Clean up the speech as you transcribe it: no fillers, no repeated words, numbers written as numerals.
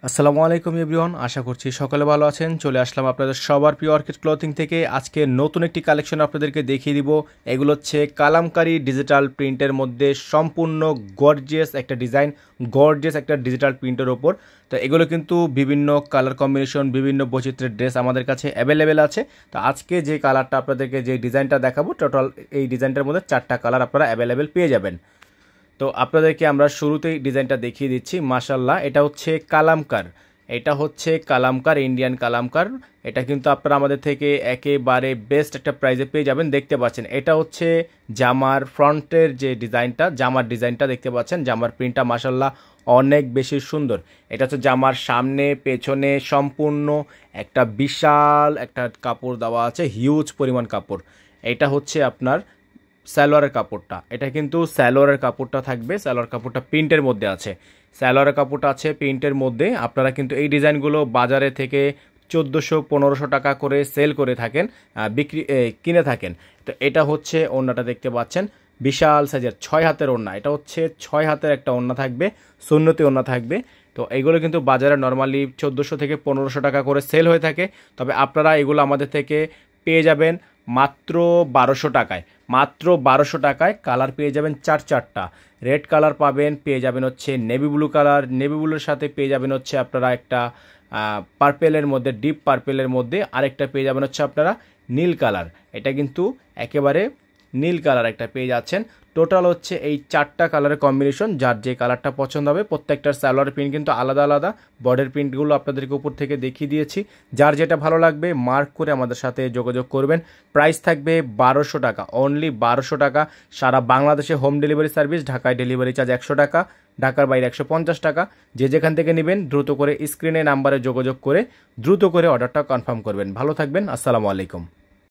আসসালামু আলাইকুম এভরিওয়ান, আশা করছি সকলে ভালো আছেন। চলে আসলাম আপনাদের সবার প্রিয় অর্কিড ক্লথিং থেকে। আজকে নতুন একটি কালেকশন আপনাদেরকে দেখিয়ে দিব। এগুলো হচ্ছে কালামকারী ডিজিটাল প্রিন্টের মধ্যে সম্পূর্ণ গর্জিয়াস একটা ডিজাইন, গর্জিয়াস একটা ডিজিটাল প্রিন্টের ওপর। তো এগুলো কিন্তু বিভিন্ন কালার কম্বিনেশন, বিভিন্ন বৈচিত্র্যের ড্রেস আমাদের কাছে অ্যাভেলেবেল আছে। তো আজকে যে কালারটা আপনাদেরকে, যে ডিজাইনটা দেখাবো, টোটাল এই ডিজাইনটার মধ্যে 4টা কালার আপনারা অ্যাভেলেবেল পেয়ে যাবেন। তো আপনাদেরকে আমরা শুরুতেই ডিজাইনটা দেখিয়ে দিচ্ছি। মাশাল্লাহ, এটা হচ্ছে কালামকার, এটা হচ্ছে কালামকার, ইন্ডিয়ান কালামকার। এটা কিন্তু আপনারা আমাদের থেকে একেবারে বেস্ট একটা প্রাইজে পেয়ে যাবেন। দেখতে পাচ্ছেন এটা হচ্ছে জামার ফ্রন্টের যে ডিজাইনটা, জামার ডিজাইনটা দেখতে পাচ্ছেন। জামার প্রিন্টটা মাশাল্লাহ অনেক বেশি সুন্দর। এটা হচ্ছে জামার সামনে পেছনে সম্পূর্ণ একটা বিশাল একটা কাপড় দেওয়া আছে, হিউজ পরিমাণ কাপড়। এটা হচ্ছে আপনার সালোয়ারের কাপড়টা, এটা কিন্তু সালোয়ারের কাপড়টা থাকবে। সালোয়ার কাপড়টা প্রিন্টের মধ্যে আছে, সালোয়ারের কাপড়টা আছে প্রিন্টের মধ্যে। আপনারা কিন্তু এই ডিজাইনগুলো বাজারে থেকে 1400-1500 টাকা করে সেল করে থাকেন, কিনে থাকেন। তো এটা হচ্ছে ওড়নাটা দেখতে পাচ্ছেন, বিশাল সাইজের 6 হাতের ওড়না। এটা হচ্ছে 6 হাতের একটা ওড়না থাকবে, সুন্নতি ওড়না থাকবে। তো এগুলো কিন্তু বাজারে নর্মালি 1400 থেকে 1500 টাকা করে সেল হয়ে থাকে। তবে আপনারা এগুলো আমাদের থেকে পেয়ে যাবেন মাত্র 1200 টাকায়। মাত্র 1200 টাকায় কালার পেয়ে যাবেন চারটা। রেড কালার পাবেন, পেয়ে যাবেন হচ্ছে নেভি ব্লু কালার, নেভি ব্লুর সাথে পেয়ে যাবেন হচ্ছে আপনারা একটা পার্পেলের মধ্যে, ডিপ পার্পেলের মধ্যে আরেকটা পেয়ে যাবেন হচ্ছে আপনারা নীল কালার। এটা কিন্তু একেবারে নীল কালার একটা পেয়ে যাচ্ছেন। টোটাল হচ্ছে এই 4টা কালারের কম্বিনেশন। যার যে কালারটা পছন্দ হবে, প্রত্যেকটার সালোয়ার প্রিন্ট কিন্তু আলাদা আলাদা, বর্ডার প্রিন্টগুলো আপনাদেরকে উপর থেকে দেখিয়ে দিয়েছি। যার যেটা ভালো লাগবে মার্ক করে আমাদের সাথে যোগাযোগ করবেন। প্রাইস থাকবে 1200 টাকা, অনলি 1200 টাকা। সারা বাংলাদেশে হোম ডেলিভারি সার্ভিস, ঢাকায় ডেলিভারি চার্জ 100 টাকা, ঢাকার বাইরে 150 টাকা। যে যেখান থেকে নেবেন দ্রুত করে স্ক্রিনে নাম্বারে যোগাযোগ করে দ্রুত করে অর্ডারটা কনফার্ম করবেন। ভালো থাকবেন, আসসালামু আলাইকুম।